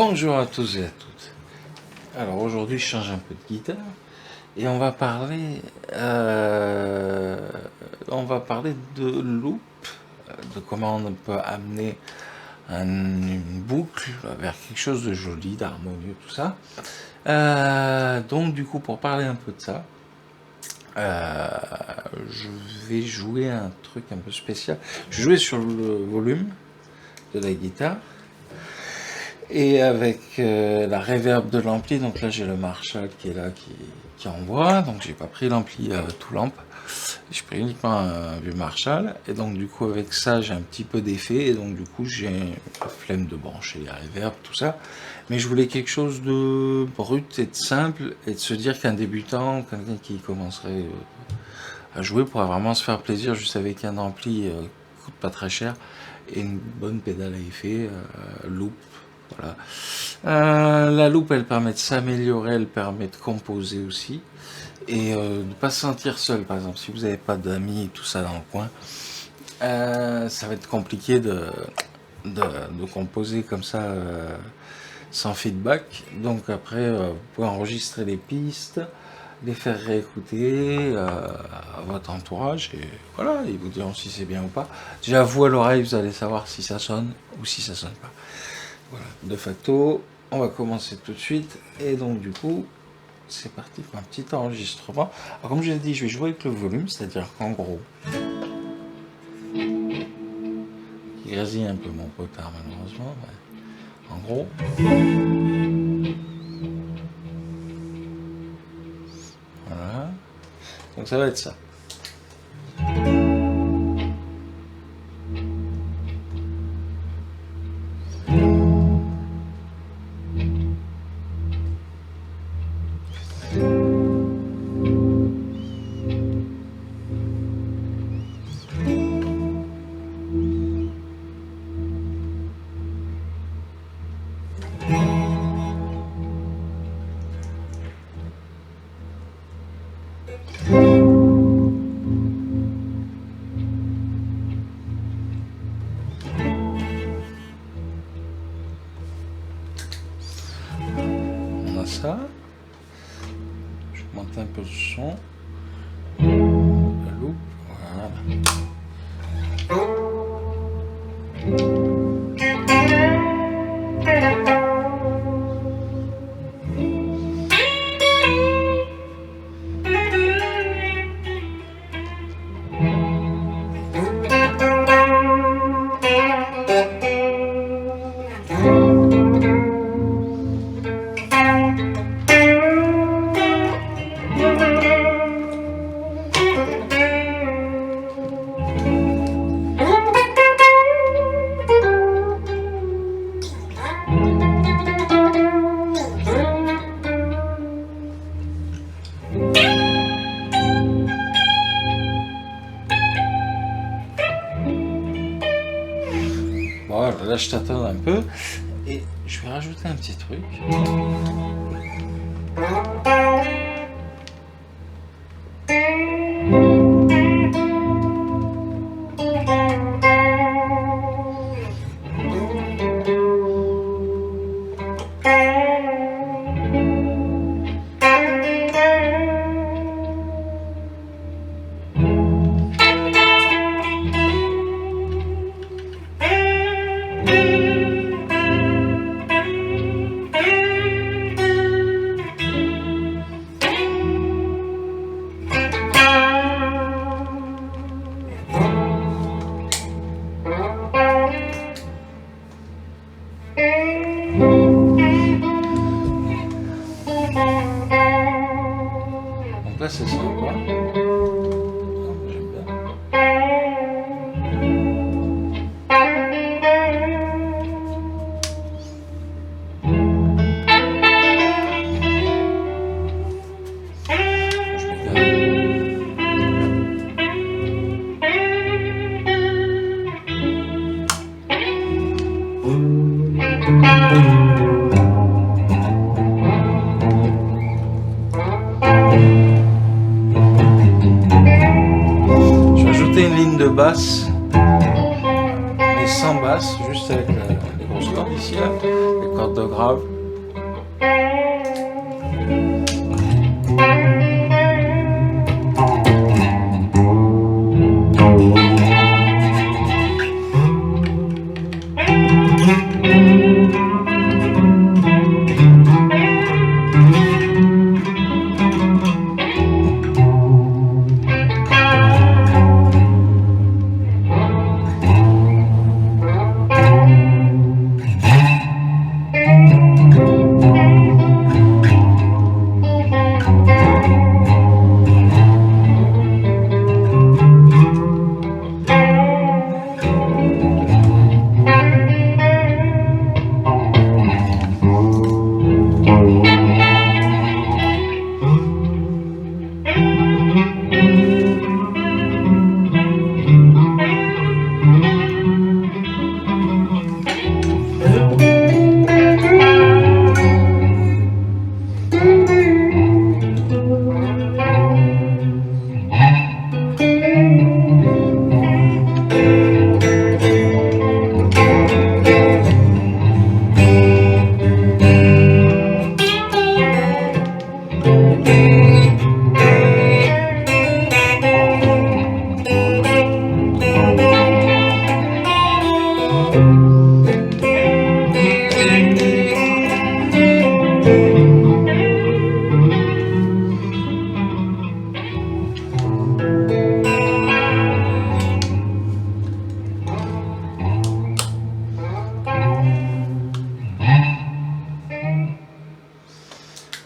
Bonjour à tous et à toutes. Alors aujourd'hui je change un peu de guitare et on va parler de loop, de comment on peut amener une boucle vers quelque chose de joli, d'harmonieux, tout ça. Donc du coup pour parler un peu de ça, je vais jouer un truc un peu spécial. Je vais jouer sur le volume de la guitare. Et avec la reverb de l'ampli, donc là j'ai le Marshall qui est là, qui envoie, donc j'ai pas pris l'ampli tout lamp, j'ai pris uniquement un vieux Marshall, et donc du coup avec ça j'ai un petit peu d'effet, et donc du coup j'ai la flemme de brancher les reverb, tout ça, mais je voulais quelque chose de brut et de simple, et de se dire qu'un débutant, quelqu'un qui commencerait à jouer pourrait vraiment se faire plaisir juste avec un ampli coûte pas très cher, et une bonne pédale à effet, loop. Voilà. La loupe, elle permet de s'améliorer, elle permet de composer aussi, et de ne pas se sentir seul. Par exemple, si vous n'avez pas d'amis et tout ça dans le coin, ça va être compliqué de composer comme ça sans feedback. Donc après, vous pouvez enregistrer les pistes, les faire réécouter à votre entourage, et voilà, ils vous diront si c'est bien ou pas. Déjà, vous à l'oreille, vous allez savoir si ça sonne ou si ça sonne pas. Voilà, de facto, on va commencer tout de suite, et donc du coup, c'est parti pour un petit enregistrement. Alors comme je l'ai dit, je vais jouer avec le volume, c'est-à-dire qu'en gros, il grésille un peu mon potard malheureusement, mais en gros, voilà, donc ça va être ça. On a ça. Je vais monter un peu le son. La loupe, voilà. Bon, là je tâtonne un peu, et je vais rajouter un petit truc. Donc là c'est sympa. J'aime bien. Je vais ajouter une ligne de basse, mais sans sans basse, juste avec les grosses cordes ici, là, les cordes de grave.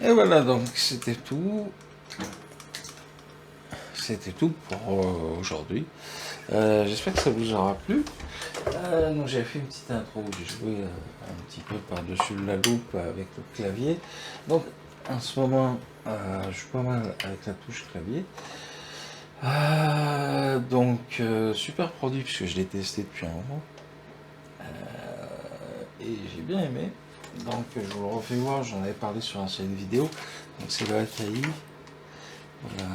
Et voilà, donc c'était tout. C'était tout pour aujourd'hui. J'espère que ça vous aura plu. Donc j'avais fait une petite intro où j'ai joué un petit peu par-dessus la loupe avec le clavier. Donc en ce moment, je joue pas mal avec la touche clavier. Super produit puisque je l'ai testé depuis un moment. Et j'ai bien aimé. Donc je vous le refais voir, j'en avais parlé sur une ancienne vidéo. Donc c'est le Akai. Voilà.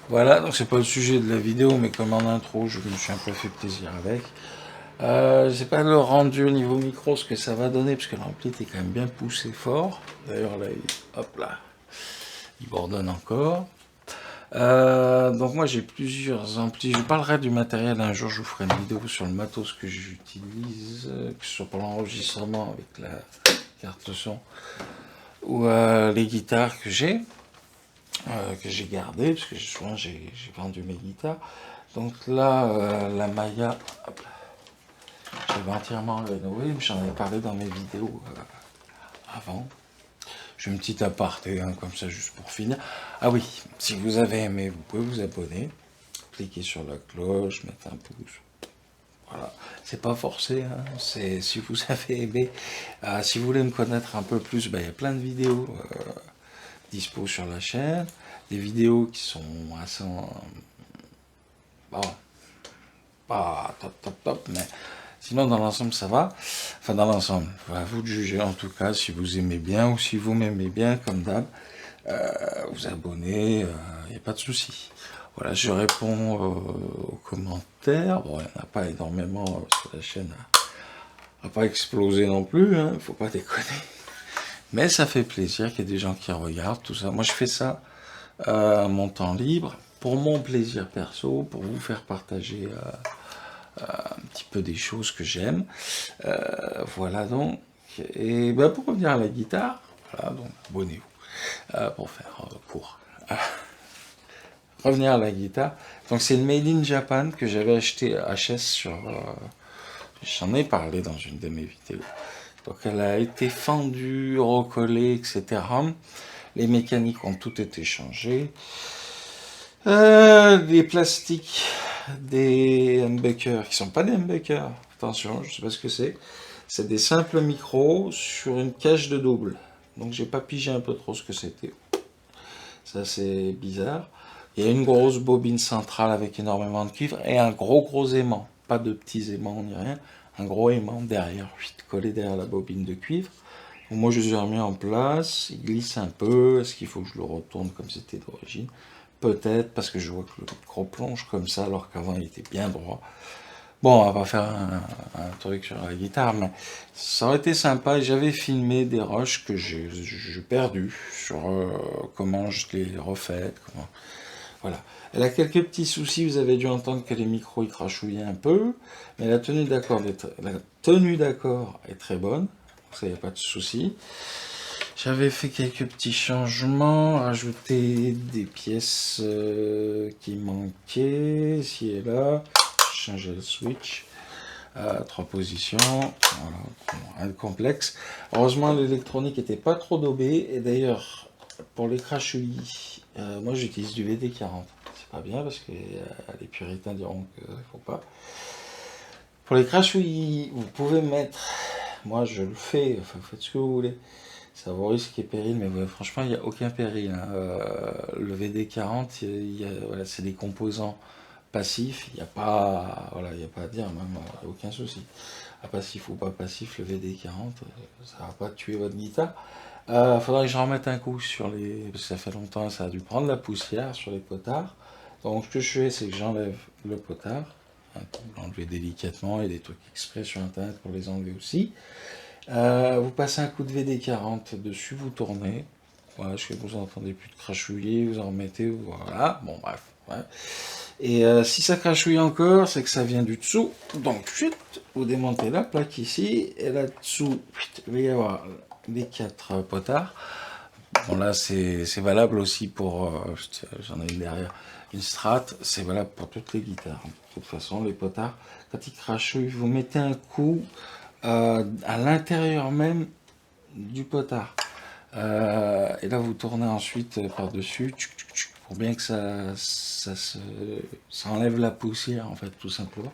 Voilà, donc c'est pas le sujet de la vidéo, mais comme en intro, je me suis un peu fait plaisir avec. Je sais pas le rendu au niveau micro, ce que ça va donner, parce que l'ampli est quand même bien poussé fort. D'ailleurs là, hop là, il bourdonne encore. Donc moi j'ai plusieurs amplis. Je parlerai du matériel un jour, je vous ferai une vidéo sur le matos que j'utilise, que ce soit pour l'enregistrement avec la carte son, ou les guitares que j'ai gardées, parce que souvent j'ai vendu mes guitares. Donc là, la Maya, j'avais entièrement rénové, j'en avais parlé dans mes vidéos avant. J'ai une petite aparté, hein, comme ça, juste pour finir. Ah oui, si vous avez aimé, vous pouvez vous abonner. Cliquez sur la cloche, mettre un pouce. Voilà, c'est pas forcé, hein. C'est si vous avez aimé. Si vous voulez me connaître un peu plus, il y a plein de vidéos dispo sur la chaîne. Des vidéos qui sont assez... Bon, pas top, mais... Sinon, dans l'ensemble, ça va. Enfin, dans l'ensemble, à vous de juger en tout cas si vous aimez bien ou si vous m'aimez bien, comme d'hab. Vous abonnez, il n'y a pas de souci. Voilà, je réponds aux commentaires. Bon, il n'y en a pas énormément sur la chaîne. À pas exploser non plus, hein, faut pas déconner. Mais ça fait plaisir qu'il y ait des gens qui regardent, tout ça. Moi, je fais ça à mon temps libre, pour mon plaisir perso, pour vous faire partager... un petit peu des choses que j'aime. Voilà donc. Et pour revenir à la guitare, voilà, donc abonnez-vous pour faire court. Revenir à la guitare. Donc c'est une Made in Japan que j'avais acheté à HS sur... J'en ai parlé dans une de mes vidéos. Donc elle a été fendue, recollée, etc. Les mécaniques ont toutes été changées. Les plastiques des humbuckers, qui sont pas des humbuckers, attention, je sais pas ce que c'est des simples micros sur une cage de double, donc j'ai pas pigé un peu trop ce que c'était, ça c'est bizarre. Il y a une grosse bobine centrale avec énormément de cuivre et un gros aimant, pas de petits aimants ni rien, un gros aimant derrière, collé derrière la bobine de cuivre. Moi je les ai remis en place, il glisse un peu, est-ce qu'il faut que je le retourne comme c'était d'origine? peut-être parce que je vois que le micro plonge comme ça alors qu'avant il était bien droit. Bon, on va pas faire un truc sur la guitare, mais ça aurait été sympa. J'avais filmé des rushs que j'ai perdus sur comment je les refais. Comment... Voilà. Elle a quelques petits soucis. Vous avez dû entendre que les micros ils crachouillaient un peu, mais la tenue d'accord est très bonne. Ça, il n'y a pas de souci. J'avais fait quelques petits changements, rajouté des pièces qui manquaient, ici et là, changer le switch à 3 positions, voilà, rien de complexe. Heureusement, l'électronique n'était pas trop daubée, et d'ailleurs, pour les crachouillis, moi j'utilise du VD40. C'est pas bien parce que les puritains diront qu'il ne faut pas. Pour les crachouillis, vous pouvez mettre, moi je le fais, enfin vous faites ce que vous voulez. Ça vaut risque et péril, mais ouais, franchement, il n'y a aucun péril, hein. Le VD40, voilà, c'est des composants passifs, il n'y a pas, voilà, il y a pas à dire, même, aucun souci. À passif ou pas passif, le VD40, ça va pas tuer votre guitare. Faudrait que je remette un coup sur les, parce que ça fait longtemps, ça a dû prendre la poussière sur les potards. Donc, ce que je fais, c'est que j'enlève le potard, hein, pour l'enlever délicatement, et des trucs exprès sur internet pour les enlever aussi. Vous passez un coup de VD40 dessus, vous tournez. Voilà, je sais que vous entendez plus de crachouiller, vous en remettez, voilà. Bon, bref. Ouais. Et si ça crachouille encore, c'est que ça vient du dessous. Donc, chut, vous démontez la plaque ici, et là-dessous, il va y avoir les 4 potards. Bon, là, c'est valable aussi pour, j'en ai une derrière, une Strat, c'est valable pour toutes les guitares. De toute façon, les potards, quand ils crachouillent, vous mettez un coup à l'intérieur même du potard. Et là, vous tournez ensuite par-dessus pour bien que ça enlève la poussière, en fait, tout simplement.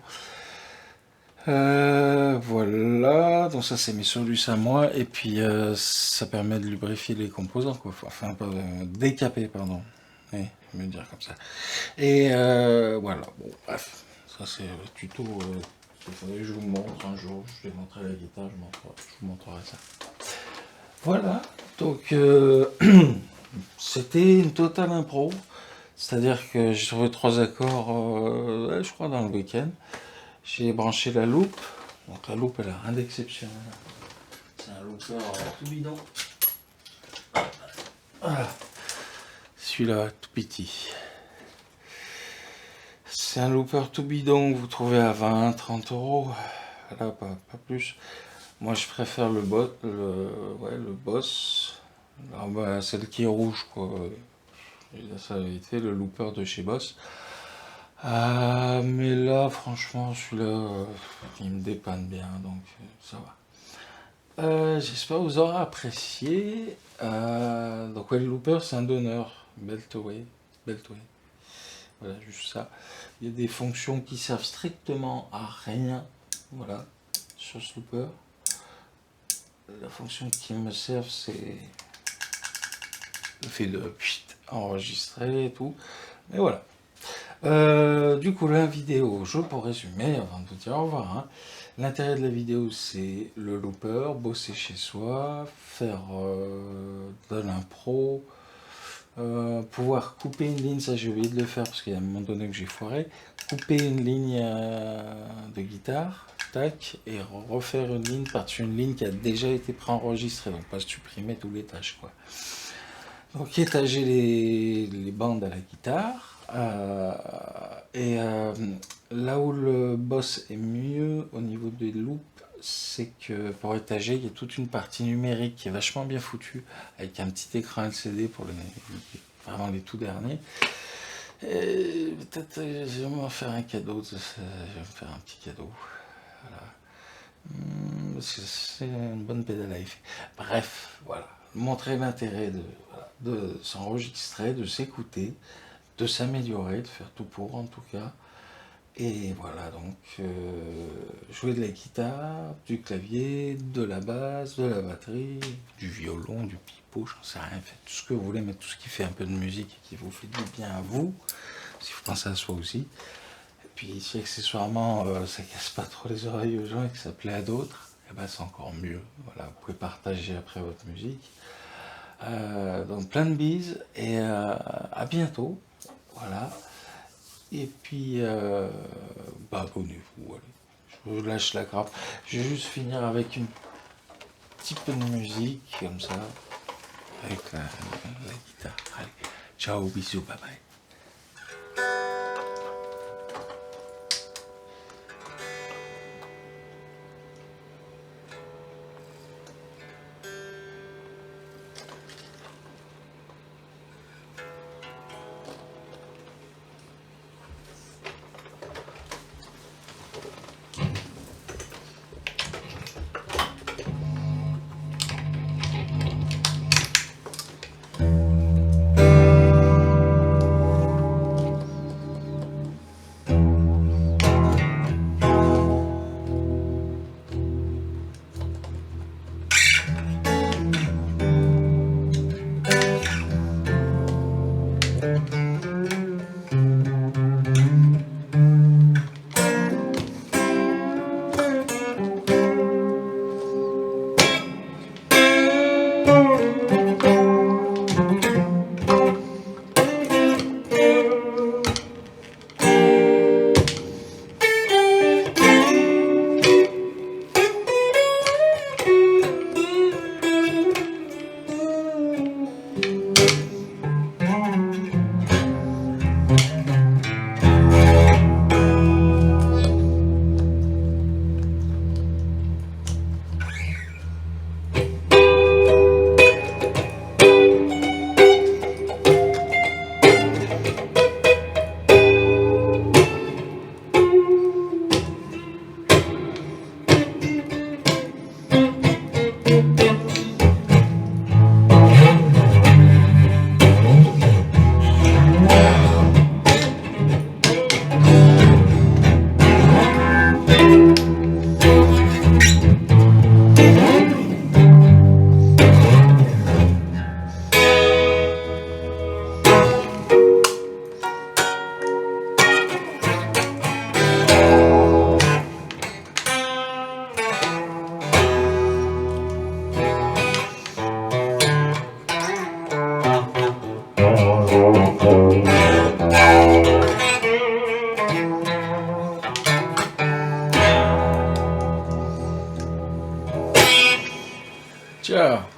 Voilà, donc ça c'est mes solutions à moi, et puis ça permet de lubrifier les composants, quoi. Enfin, décaper, pardon. Oui, me dire comme ça. Et voilà, bon, bref, ça c'est le tuto. Il faudrait que je vous montre un jour, je vais montrer la guitare, je vous montrerai ça. Voilà, donc c'était une totale impro, c'est-à-dire que j'ai trouvé 3 accords, je crois, dans le week-end. J'ai branché la loupe, donc la loupe elle a rien d'exceptionnel. C'est un looper tout bidon. Voilà, celui-là tout petit. C'est un looper tout bidon que vous trouvez à 20-30 euros, là pas plus. Moi je préfère le Boss. Alors, bah, celle qui est rouge, quoi. Ça a été le looper de chez Boss. Mais là, franchement, celui-là, il me dépanne bien, donc ça va. J'espère que vous aurez apprécié. Donc, ouais, le looper, c'est un donneur. Beltway. Voilà, juste ça. Il y a des fonctions qui servent strictement à rien. Voilà, sur ce looper. La fonction qui me sert, c'est le fait de enregistrer et tout. Mais voilà. Du coup, la vidéo, pour résumer, avant de vous dire au revoir, hein, l'intérêt de la vidéo, c'est le looper, bosser chez soi, faire de l'impro, pouvoir couper une ligne, ça j'ai oublié de le faire parce qu'il y a un moment donné que j'ai foiré, couper une ligne de guitare, tac, et refaire une ligne par-dessus une ligne qui a déjà été préenregistrée, donc pas supprimer tous les tâches, quoi. Donc étager les bandes à la guitare. Et là où le Boss est mieux au niveau des loops, c'est que pour étager, il y a toute une partie numérique qui est vachement bien foutue, avec un petit écran LCD pour vraiment les tout derniers. Et peut-être je vais m'en faire un cadeau, je vais me faire un petit cadeau. Voilà. C'est une bonne pédale à effet. Bref, voilà. Montrer l'intérêt de s'enregistrer, de s'écouter, de s'améliorer, de faire tout pour en tout cas. Et voilà, donc jouer de la guitare, du clavier, de la basse, de la batterie, du violon, du pipeau, j'en sais rien, faites tout ce que vous voulez, mais tout ce qui fait un peu de musique et qui vous fait du bien à vous, si vous pensez à soi aussi. Et puis si accessoirement ça casse pas trop les oreilles aux gens et que ça plaît à d'autres, eh ben, c'est encore mieux. Voilà, vous pouvez partager après votre musique. Donc plein de bises et à bientôt. Voilà. Et puis, bah, abonnez-vous. Allez. Je lâche la grappe. Je vais juste finir avec un petit peu de musique, comme ça, avec la guitare. Allez, ciao, bisous, bye bye. Ciao.